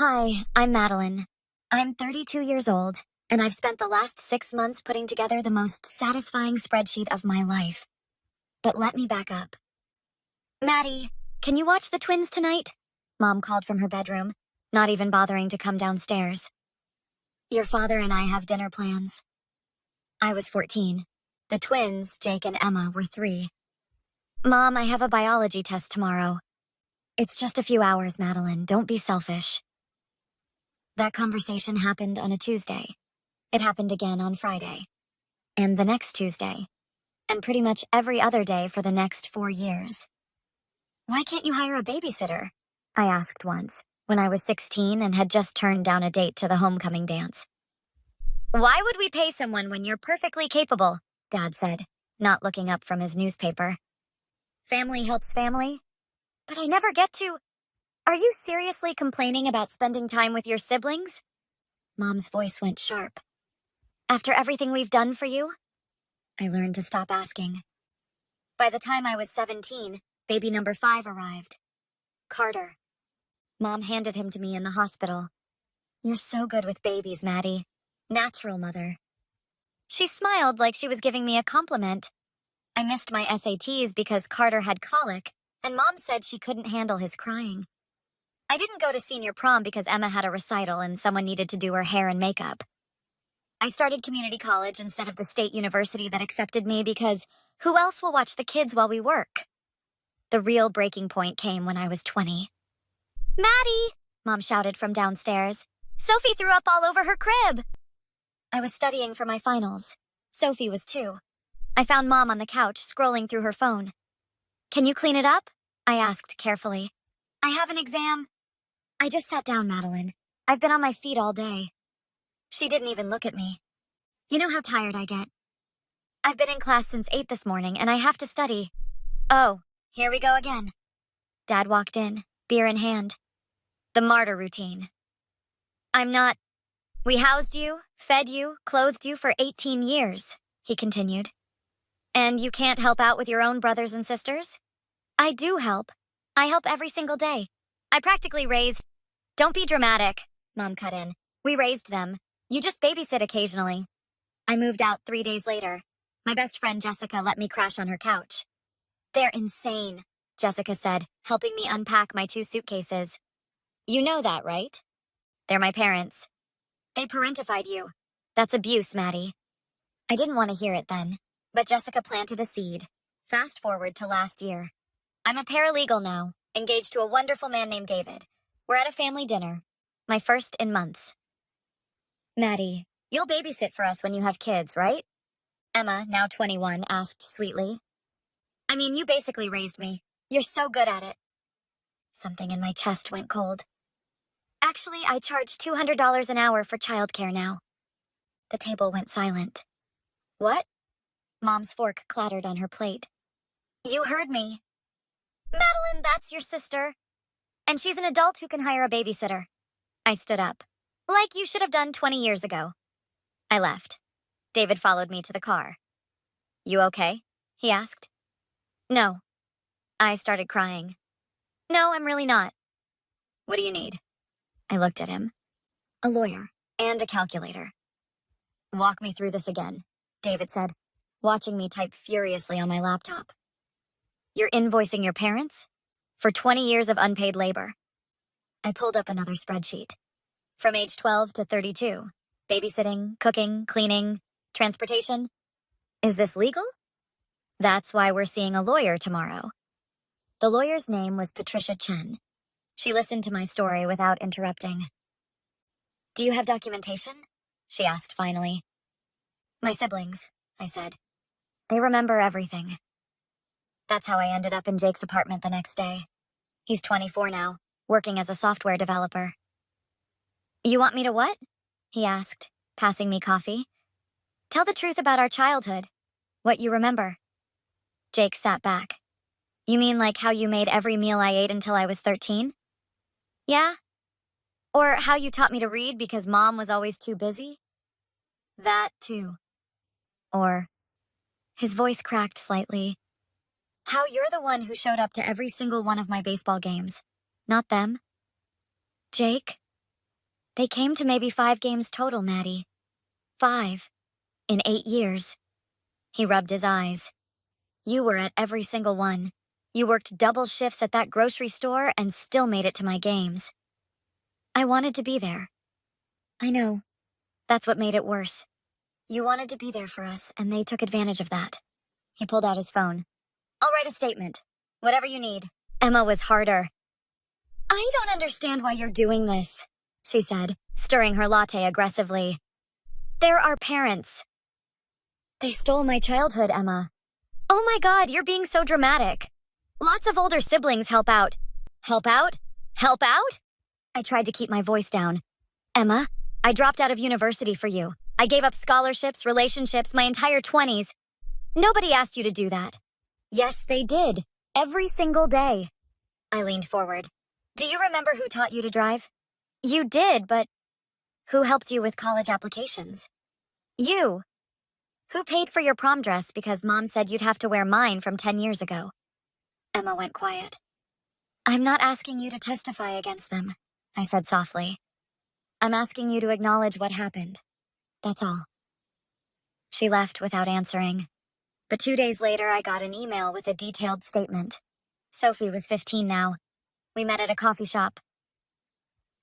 Hi, I'm Madeline. I'm 32 years old, and I've spent the last 6 months putting together the most satisfying spreadsheet of my life. But let me back up. Maddie, can you watch the twins tonight? Mom called from her bedroom, not even bothering to come downstairs. Your father and I have dinner plans. I was 14. The twins, Jake and Emma, were 3. Mom, I have a biology test tomorrow. It's just a few hours, Madeline. Don't be selfish. That conversation happened on a Tuesday. It happened again on Friday. And the next Tuesday. And pretty much every other day for the next 4 years. Why can't you hire a babysitter? I asked once, when I was 16 and had just turned down a date to the homecoming dance. Why would we pay someone when you're perfectly capable? Dad said, not looking up from his newspaper. Family helps family. But I never get to... Are you seriously complaining about spending time with your siblings? Mom's voice went sharp. After everything we've done for you? I learned to stop asking. By the time I was 17, baby number 5 arrived. Carter. Mom handed him to me in the hospital. You're so good with babies, Maddie. Natural mother. She smiled like she was giving me a compliment. I missed my SATs because Carter had colic, and Mom said she couldn't handle his crying. I didn't go to senior prom because Emma had a recital and someone needed to do her hair and makeup. I started community college instead of the state university that accepted me because who else will watch the kids while we work? The real breaking point came when I was 20. Maddie! Mom shouted from downstairs. Sophie threw up all over her crib! I was studying for my finals. Sophie was too. I found Mom on the couch scrolling through her phone. Can you clean it up? I asked carefully. I have an exam. I just sat down, Madeline. I've been on my feet all day. She didn't even look at me. You know how tired I get. I've been in class since 8 this morning, and I have to study. Oh, here we go again. Dad walked in, beer in hand. The martyr routine. We housed you, fed you, clothed you for 18 years, he continued. And you can't help out with your own brothers and sisters? I do help. I help every single day. I practically raised... Don't be dramatic, Mom cut in. We raised them. You just babysit occasionally. I moved out 3 days later. My best friend Jessica let me crash on her couch. They're insane, Jessica said, helping me unpack my 2 suitcases. You know that, right? They're my parents. They parentified you. That's abuse, Maddie. I didn't want to hear it then, but Jessica planted a seed. Fast forward to last year. I'm a paralegal now, engaged to a wonderful man named David. We're at a family dinner. My first in months. Maddie, you'll babysit for us when you have kids, right? Emma, now 21, asked sweetly. I mean, you basically raised me. You're so good at it. Something in my chest went cold. Actually, I charge $200 an hour for childcare now. The table went silent. What? Mom's fork clattered on her plate. You heard me. Madeline, that's your sister. And she's an adult who can hire a babysitter. I stood up. Like you should have done 20 years ago. I left. David followed me to the car. You okay? He asked. No. I started crying. No, I'm really not. What do you need? I looked at him. A lawyer and a calculator. Walk me through this again, David said, watching me type furiously on my laptop. You're invoicing your parents? For 20 years of unpaid labor. I pulled up another spreadsheet. From age 12 to 32. Babysitting, cooking, cleaning, transportation. Is this legal? That's why we're seeing a lawyer tomorrow. The lawyer's name was Patricia Chen. She listened to my story without interrupting. Do you have documentation? She asked finally. My siblings, I said. They remember everything. That's how I ended up in Jake's apartment the next day. He's 24 now, working as a software developer. You want me to what? He asked, passing me coffee. Tell the truth about our childhood. What you remember. Jake sat back. You mean like how you made every meal I ate until I was 13? Yeah? Or how you taught me to read because Mom was always too busy? That too. Or, his voice cracked slightly. How you're the one who showed up to every single one of my baseball games. Not them. Jake? They came to maybe 5 games total, Maddie. 5. In 8 years. He rubbed his eyes. You were at every single one. You worked double shifts at that grocery store and still made it to my games. I wanted to be there. I know. That's what made it worse. You wanted to be there for us, and they took advantage of that. He pulled out his phone. I'll write a statement. Whatever you need. Emma was harder. I don't understand why you're doing this, she said, stirring her latte aggressively. They're our parents. They stole my childhood, Emma. Oh my God, you're being so dramatic. Lots of older siblings help out. Help out? Help out? I tried to keep my voice down. Emma, I dropped out of university for you. I gave up scholarships, relationships, my entire 20s. Nobody asked you to do that. Yes, they did. Every single day. I leaned forward. Do you remember who taught you to drive? You did, but who helped you with college applications? You. Who paid for your prom dress because Mom said you'd have to wear mine from 10 years ago? Emma went quiet. I'm not asking you to testify against them, I said softly. I'm asking you to acknowledge what happened. That's all. She left without answering. But 2 days later, I got an email with a detailed statement. Sophie was 15 now. We met at a coffee shop.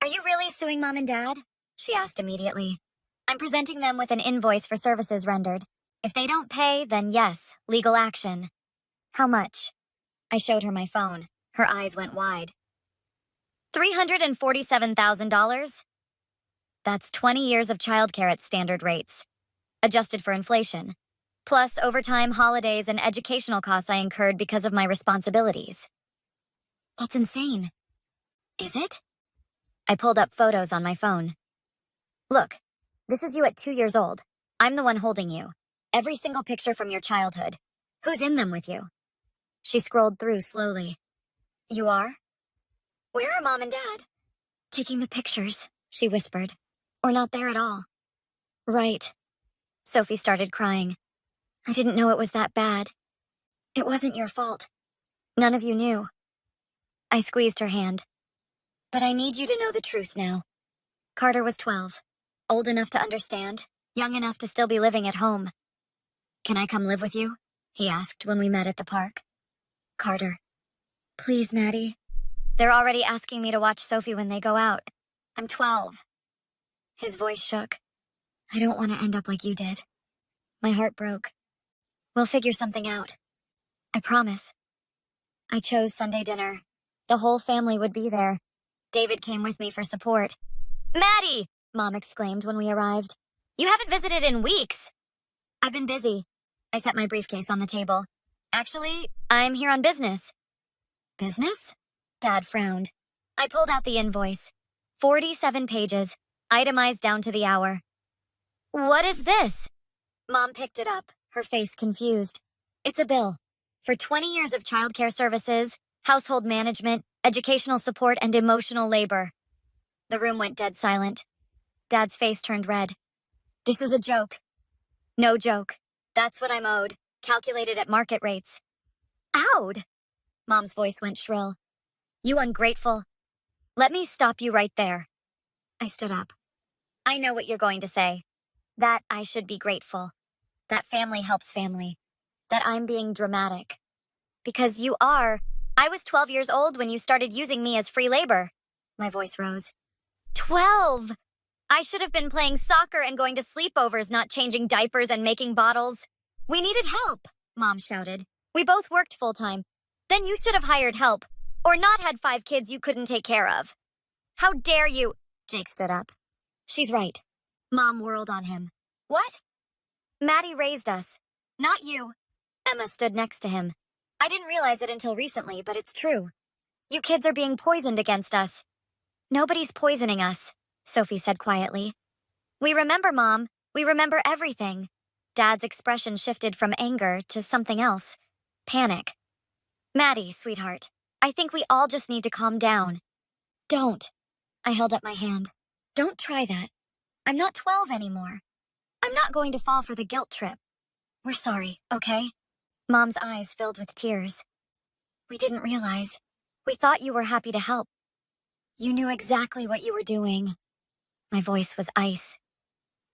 Are you really suing Mom and Dad? She asked immediately. I'm presenting them with an invoice for services rendered. If they don't pay, then yes, legal action. How much? I showed her my phone. Her eyes went wide. $347,000? That's 20 years of childcare at standard rates, adjusted for inflation, plus overtime, holidays, and educational costs I incurred because of my responsibilities. That's insane. Is it? I pulled up photos on my phone. Look, this is you at 2 years old. I'm the one holding you. Every single picture from your childhood. Who's in them with you? She scrolled through slowly. You are? Where are Mom and Dad? Taking the pictures, she whispered. Or not there at all. Right. Sophie started crying. I didn't know it was that bad. It wasn't your fault. None of you knew. I squeezed her hand. But I need you to know the truth now. Carter was 12. Old enough to understand, young enough to still be living at home. Can I come live with you? He asked when we met at the park. Carter. Please, Maddie. They're already asking me to watch Sophie when they go out. I'm 12. His voice shook. I don't want to end up like you did. My heart broke. We'll figure something out. I promise. I chose Sunday dinner. The whole family would be there. David came with me for support. Maddie! Mom exclaimed when we arrived. You haven't visited in weeks. I've been busy. I set my briefcase on the table. Actually, I'm here on business. Business? Dad frowned. I pulled out the invoice. 47 pages, itemized down to the hour. What is this? Mom picked it up, her face confused. It's a bill. For 20 years of childcare services, household management, educational support, and emotional labor. The room went dead silent. Dad's face turned red. This is a joke. No joke. That's what I'm owed, calculated at market rates. Owed? Mom's voice went shrill. You ungrateful. Let me stop you right there. I stood up. I know what you're going to say. That I should be grateful. That family helps family. That I'm being dramatic. Because you are. I was 12 years old when you started using me as free labor. My voice rose. 12! I should have been playing soccer and going to sleepovers, not changing diapers and making bottles. We needed help, Mom shouted. We both worked full-time. Then you should have hired help. Or not had 5 kids you couldn't take care of. How dare you? Jake stood up. She's right. Mom whirled on him. What? Maddie raised us. Not you. Emma stood next to him. I didn't realize it until recently, but it's true. You kids are being poisoned against us. Nobody's poisoning us, Sophie said quietly. We remember, Mom. We remember everything. Dad's expression shifted from anger to something else. Panic. Maddie, sweetheart, I think we all just need to calm down. Don't. I held up my hand. Don't try that. I'm not 12 anymore. I'm not going to fall for the guilt trip. We're sorry, okay? Mom's eyes filled with tears. We didn't realize. We thought you were happy to help. You knew exactly what you were doing. My voice was ice.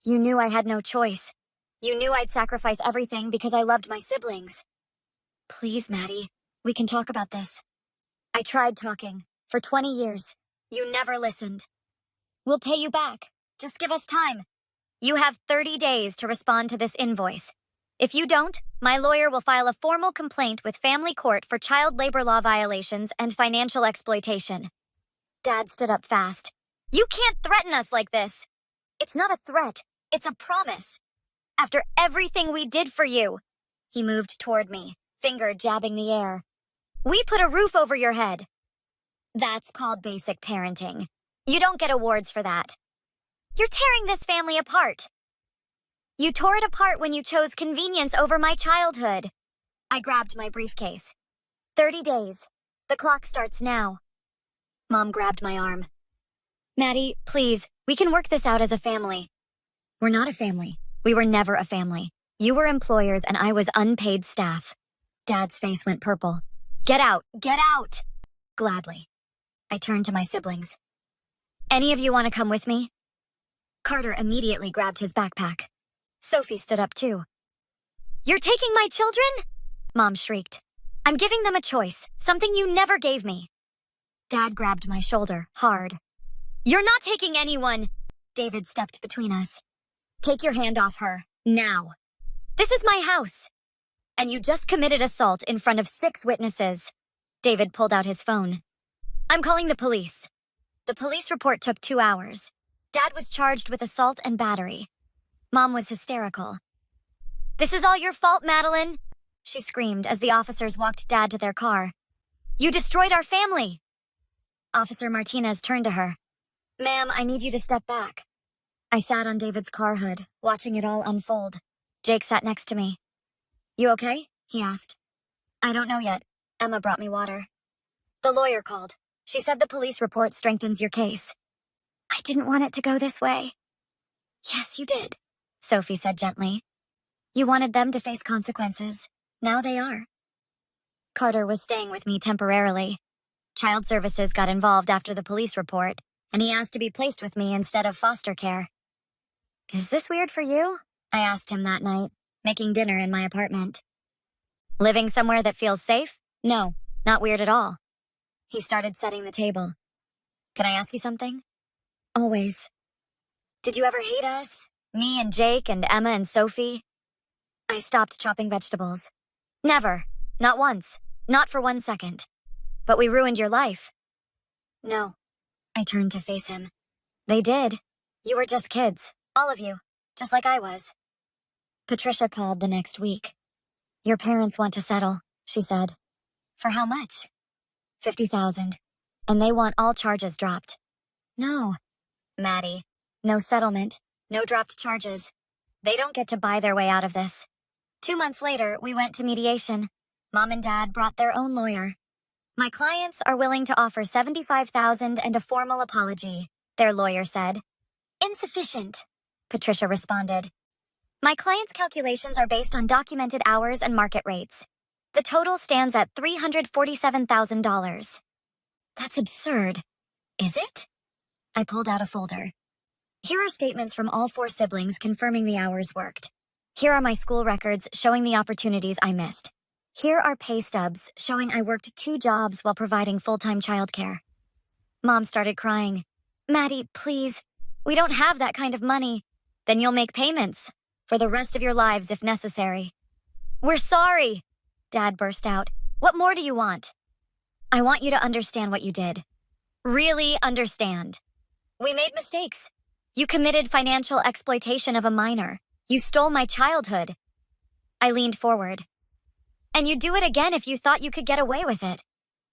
You knew I had no choice. You knew I'd sacrifice everything because I loved my siblings. Please, Maddie, we can talk about this. I tried talking. For 20 years. You never listened. We'll pay you back. Just give us time. You have 30 days to respond to this invoice. If you don't, my lawyer will file a formal complaint with family court for child labor law violations and financial exploitation. Dad stood up fast. You can't threaten us like this. It's not a threat. It's a promise. After everything we did for you. He moved toward me, finger jabbing the air. We put a roof over your head. That's called basic parenting. You don't get awards for that. You're tearing this family apart. You tore it apart when you chose convenience over my childhood. I grabbed my briefcase. 30 days. The clock starts now. Mom grabbed my arm. Maddie, please, we can work this out as a family. We're not a family. We were never a family. You were employers and I was unpaid staff. Dad's face went purple. Get out! Get out! Gladly. I turned to my siblings. Any of you want to come with me? Carter immediately grabbed his backpack. Sophie stood up too. You're taking my children? Mom shrieked. I'm giving them a choice, something you never gave me. Dad grabbed my shoulder, hard. You're not taking anyone! David stepped between us. Take your hand off her, now. This is my house. And you just committed assault in front of 6 witnesses. David pulled out his phone. I'm calling the police. The police report took 2 hours. Dad was charged with assault and battery. Mom was hysterical. This is all your fault, Madeline, she screamed as the officers walked Dad to their car. You destroyed our family. Officer Martinez turned to her. Ma'am, I need you to step back. I sat on David's car hood, watching it all unfold. Jake sat next to me. You okay? He asked. I don't know yet. Emma brought me water. The lawyer called. She said the police report strengthens your case. I didn't want it to go this way. Yes, you did, Sophie said gently. You wanted them to face consequences. Now they are. Carter was staying with me temporarily. Child Services got involved after the police report, and he asked to be placed with me instead of foster care. Is this weird for you? I asked him that night, making dinner in my apartment. Living somewhere that feels safe? No, not weird at all. He started setting the table. Can I ask you something? Always. Did you ever hate us? Me and Jake and Emma and Sophie? I stopped chopping vegetables. Never. Not once. Not for 1 second. But we ruined your life. No. I turned to face him. They did. You were just kids. All of you. Just like I was. Patricia called the next week. Your parents want to settle, she said. For how much? $50,000. And they want all charges dropped. No. Maddie. No settlement. No dropped charges. They don't get to buy their way out of this. 2 months later, we went to mediation. Mom and Dad brought their own lawyer. My clients are willing to offer $75,000 and a formal apology, their lawyer said. Insufficient, Patricia responded. My client's calculations are based on documented hours and market rates. The total stands at $347,000. That's absurd. Is it? I pulled out a folder. Here are statements from all 4 siblings confirming the hours worked. Here are my school records showing the opportunities I missed. Here are pay stubs showing I worked 2 jobs while providing full-time childcare. Mom started crying. Maddie, please. We don't have that kind of money. Then you'll make payments. For the rest of your lives if necessary. We're sorry, Dad burst out. What more do you want? I want you to understand what you did. Really understand. We made mistakes. You committed financial exploitation of a minor. You stole my childhood. I leaned forward. And you'd do it again if you thought you could get away with it.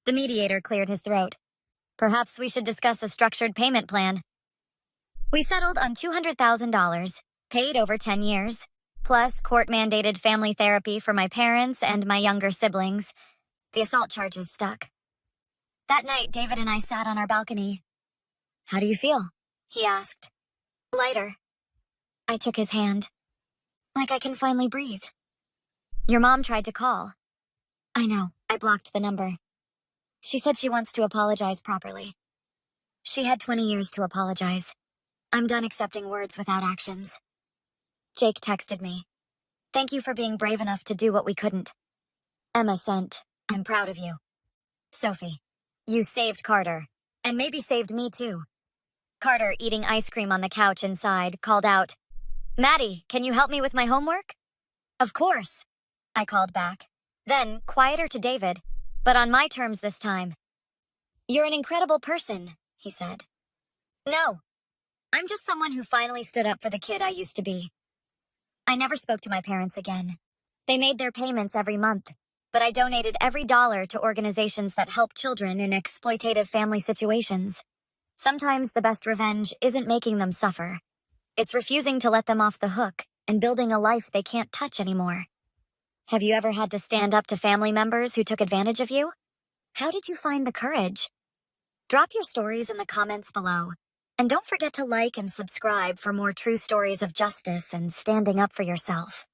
The mediator cleared his throat. Perhaps we should discuss a structured payment plan. We settled on $200,000. Paid over 10 years, plus court-mandated family therapy for my parents and my younger siblings. The assault charges stuck. That night, David and I sat on our balcony. How do you feel? He asked. Lighter. I took his hand. Like I can finally breathe. Your mom tried to call. I know, I blocked the number. She said she wants to apologize properly. She had 20 years to apologize. I'm done accepting words without actions. Jake texted me. Thank you for being brave enough to do what we couldn't. Emma sent, I'm proud of you. Sophie, you saved Carter. And maybe saved me too. Carter, eating ice cream on the couch inside, called out, Maddie, can you help me with my homework? Of course, I called back. Then, quieter to David, but on my terms this time. You're an incredible person, he said. No, I'm just someone who finally stood up for the kid I used to be. I never spoke to my parents again. They made their payments every month, but I donated every dollar to organizations that help children in exploitative family situations. Sometimes the best revenge isn't making them suffer. It's refusing to let them off the hook and building a life they can't touch anymore. Have you ever had to stand up to family members who took advantage of you? How did you find the courage? Drop your stories in the comments below. And don't forget to like and subscribe for more true stories of justice and standing up for yourself.